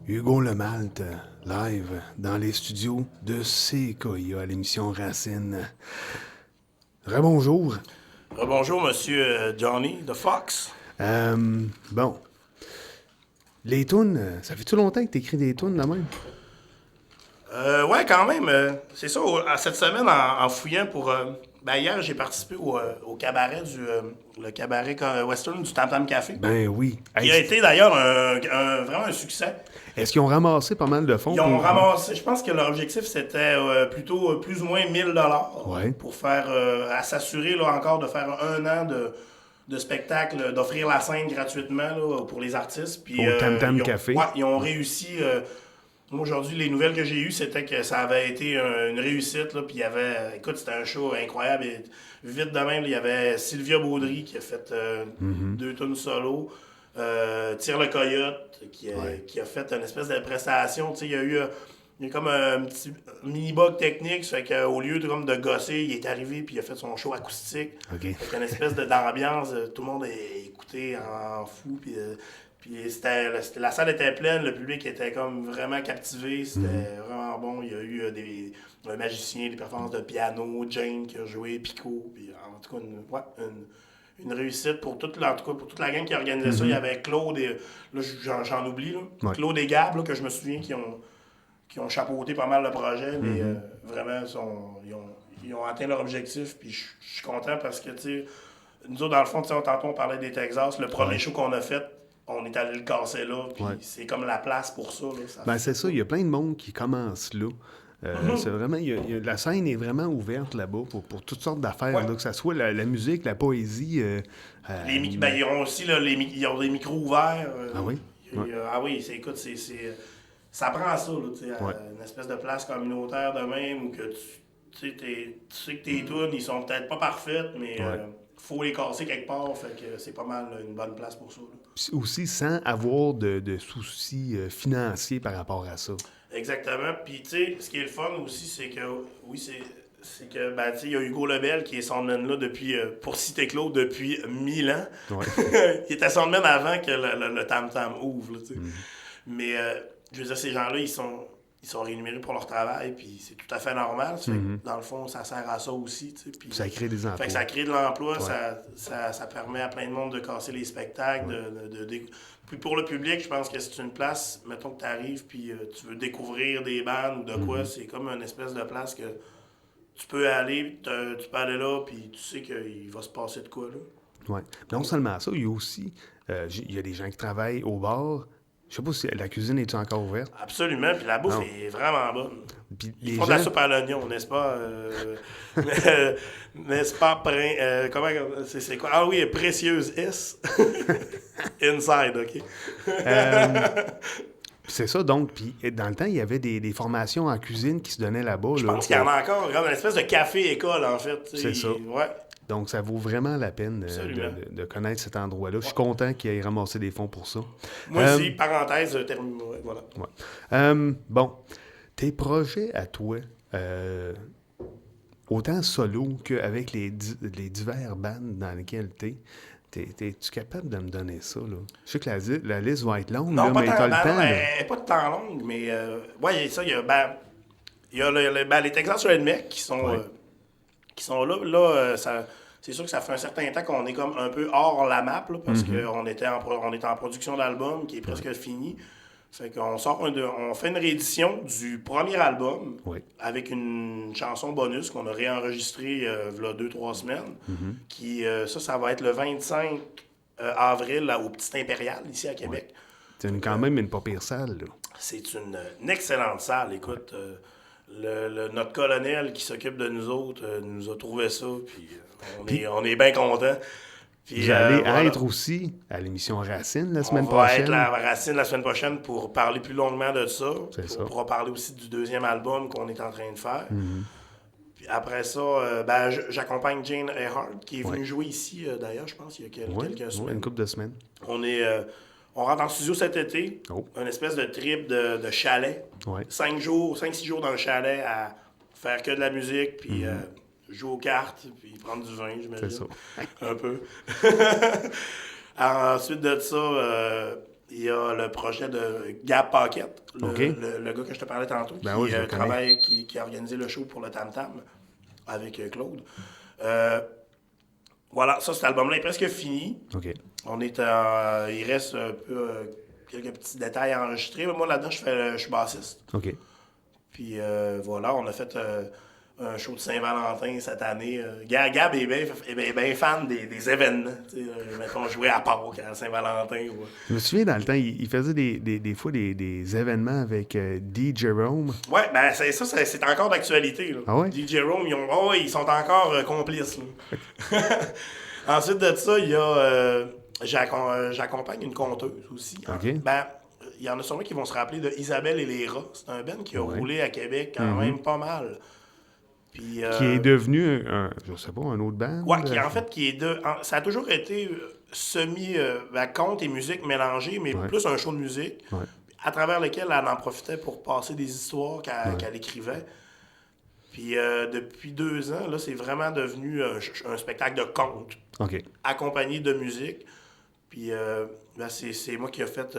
Hugo Lemalte, live dans les studios de CKIA à l'émission Racine. Rebonjour. Bonjour, monsieur Johnny the Fox. Bon. Les tunes, ça fait-tu longtemps que tu écris des tunes de même? Ouais, quand même. C'est ça, cette semaine, en fouillant pour... hier, j'ai participé au cabaret le cabaret western du Tam Tam Café. Ben oui. Qui Hey, a été d'ailleurs vraiment un succès. est-ce qu'ils ont ramassé pas mal de fonds? Ils ont ramassé, je pense que leur objectif c'était plutôt plus ou moins 1000$ Ouais. pour faire, à s'assurer là encore de faire un an de spectacle, d'offrir la scène gratuitement là, pour les artistes. Puis, Au Tam Tam ils ont- Café. Ouais, ils ont réussi. Moi, aujourd'hui, les nouvelles que j'ai eues, c'était que ça avait été une réussite. Là, puis il y avait. Écoute, c'était un show incroyable. Et vite de même, il y avait Sylvia Baudry qui a fait 2 tunes solo. Tire le Coyote qui a fait une espèce de prestation. Tu sais, il y a comme un petit mini-bug technique. Ça fait qu'au lieu de gosser, il est arrivé puis il a fait son show acoustique. OK. Avec une espèce d'ambiance. Tout le monde a écouté en fou. Puis la salle était pleine, le public était comme vraiment captivé, c'était vraiment bon. Il y a eu un magicien, des performances de piano, Jane qui a joué, Pico, puis en tout cas une réussite pour toute la, en tout cas, pour toute la gang qui organisait ça. Il y avait Claude et là j'en oublie là. Ouais. Claude et Gab là, que je me souviens qui ont chapeauté pas mal le projet, mais vraiment ils ont atteint leur objectif. Puis je suis content parce que tu sais, nous autres dans le fond, tantôt on parlait des Texas, le premier show qu'on a fait. On est allé le casser là, puis c'est comme la place pour ça. Là, Ben c'est ça, il y a plein de monde qui commence là. C'est vraiment, la scène est vraiment ouverte là-bas pour toutes sortes d'affaires, là, que ce soit la musique, la poésie. Ils ont aussi là, ils ont des micros ouverts. Ah oui? Ah oui, écoute, ça prend ça, là, une espèce de place communautaire de même où que tu sais que tes tunes, ils sont peut-être pas parfaites, mais faut les casser quelque part, fait que c'est pas mal là, une bonne place pour ça. Là. Puis aussi sans avoir de soucis financiers par rapport à ça. Exactement. Puis, tu sais, ce qui est le fun aussi, c'est que, oui, c'est que, ben, tu sais, il y a Hugo Lebel qui est soundman là depuis, pour citer Claude, depuis 1000 ans. Ouais. Il était soundman avant que le Tam Tam ouvre, là, tu sais. Mais, je veux dire, ces gens-là, ils sont rémunérés pour leur travail, puis c'est tout à fait normal. Ça fait que, dans le fond, ça sert à ça aussi, tu sais. Puis, Ça crée des emplois. fait que ça crée de l'emploi, ça permet à plein de monde de casser les spectacles, Puis pour le public, je pense que c'est une place, mettons que tu arrives puis tu veux découvrir des bandes ou de quoi, c'est comme une espèce de place que tu peux aller, tu peux aller là, puis tu sais qu'il va se passer de quoi, là. Ouais. Non seulement ça, il y a aussi, il y a des gens qui travaillent au bar. Je sais pas si la cuisine est encore ouverte. Absolument, puis la bouffe Non. est vraiment bonne. Puis Ils les font de la gens- soupe à l'oignon, n'est-ce pas? N'est-ce pas? Comment c'est quoi? Ah oui, Précieuse S. Inside, OK. C'est ça, donc. Puis dans le temps, il y avait des formations en cuisine qui se donnaient là-bas. Je là, pense qu'il y en a encore, comme une espèce de café-école, en fait. C'est ça. Ouais. Donc, ça vaut vraiment la peine Absolument. de connaître cet endroit-là. Je suis content qu'il ait ramassé des fonds pour ça. Moi aussi, parenthèse, termine. Ouais, voilà. Bon, tes projets à toi, autant solo qu'avec les divers bandes dans lesquels t'es-tu capable de me donner ça, là? Je sais que la liste va être longue, Non, là, pas mais tant, t'as le temps. là. pas de temps long, mais ouais, ça, il y a les Texas Redneck qui sont là. Là, c'est sûr que ça fait un certain temps qu'on est comme un peu hors la map, là, parce qu'on était on est en production d'album qui est presque fini. Fait qu'on on fait une réédition du premier album Oui. avec une chanson bonus qu'on a réenregistrée il y a 2-3 semaines. Qui, ça va être le 25 avril là, au Petit Impérial, ici à Québec. C'est quand même une pas pire salle, là. C'est une excellente salle. Écoute, notre colonel qui s'occupe de nous autres nous a trouvé ça, puis on est bien contents. Puis, Vous allez voilà. être aussi à l'émission Racine la semaine On va prochaine. être à la Racine la semaine prochaine pour parler plus longuement de ça. C'est ça. On pourra parler aussi du deuxième album qu'on est en train de faire. Puis après ça, j'accompagne Jane Earhart qui est venue jouer ici, d'ailleurs, je pense, il y a quelques semaines. Une couple de semaines. On rentre en studio cet été, Oh. une espèce de trip de chalet. Ouais. 5-6 jours dans le chalet à faire que de la musique, puis jouer aux cartes, puis prendre du vin, j'imagine. C'est ça. Un peu. Ensuite de ça, il y a le projet de Gab Paquette, OK. le gars que je te parlais tantôt, Ben oui, je le connais. qui a organisé le show pour le Tam Tam avec Claude. Voilà, ça, cet album-là est presque fini. OK. Il reste un peu quelques petits détails à enregistrer. Moi, là-dedans, je suis bassiste. OK. Puis voilà, on a fait un show de Saint-Valentin cette année. Gab est bien fan des événements. Mettons, jouer à Pâques, à Saint-Valentin. Ou... Je me souviens, dans le temps, il faisait des fois des événements avec D. Jerome. Ouais, ben c'est encore d'actualité. Là. Ah ouais? D. Jerome, ils sont encore complices. Là. Ensuite de ça, il y a... j'accompagne une conteuse aussi. OK. Ben, il y en a sûrement qui vont se rappeler de Isabelle et les rats. C'est un band qui a roulé à Québec quand même pas mal. Puis, Qui est devenu, je sais pas, un autre band? Ouais, ça a toujours été conte et musique mélangée, mais plus un show de musique, à travers lequel elle en profitait pour passer des histoires qu'elle écrivait. Puis depuis 2 ans, là, c'est vraiment devenu un spectacle de conte, accompagné de musique. Puis c'est moi qui a fait...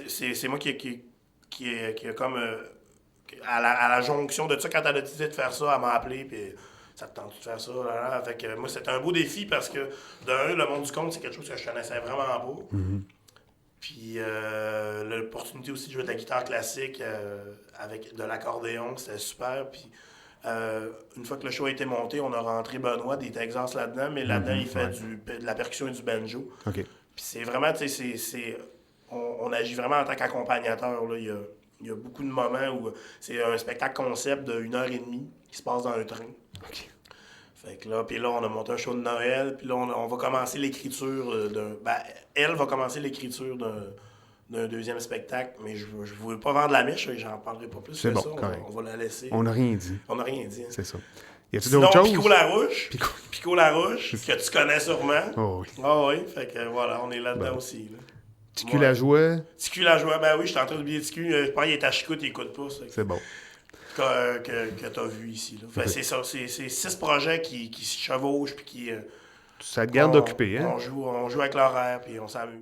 c'est moi qui a comme... à la jonction de ça, quand elle a décidé de faire ça, elle m'a appelé, puis ça te tente de faire ça, là. Fait que moi, c'était un beau défi parce que, le monde du conte, c'est quelque chose que je connaissais vraiment pas. Mm-hmm. Puis l'opportunité aussi de jouer de la guitare classique avec de l'accordéon, c'était super. Puis une fois que le show a été monté, on a rentré Benoît des Texas là-dedans, mais là-dedans, il fait de la percussion et du banjo. OK. Puis c'est vraiment, tu sais, on agit vraiment en tant qu'accompagnateur, là. Il y a beaucoup de moments où c'est un spectacle concept de 1h30 qui se passe dans un train. OK. Fait que là, puis là, on a monté un show de Noël, puis là, on va commencer l'écriture elle va commencer l'écriture d'un deuxième spectacle, mais je ne veux pas vendre la mèche, j'en parlerai pas plus. C'est bon, ça. On va la laisser. On n'a rien dit. On n'a rien dit. Hein. C'est ça. Y a-t-il Sinon, d'autres choses? Pico Larouche, que tu connais sûrement. Oh oui. Ah oui, fait que voilà, on est là-dedans aussi. Là. Ticu la joie. Ticu la joie, ben oui, je suis en train d'oublier Ticu. Je pense qu'il est à Chicoute, il écoute pas. C'est bon. Que tu as vu ici. Là. Fait, c'est ça, c'est 6 projets qui se chevauchent puis qui... Ça te garde occupé, hein? On joue avec l'horaire puis on s'amuse.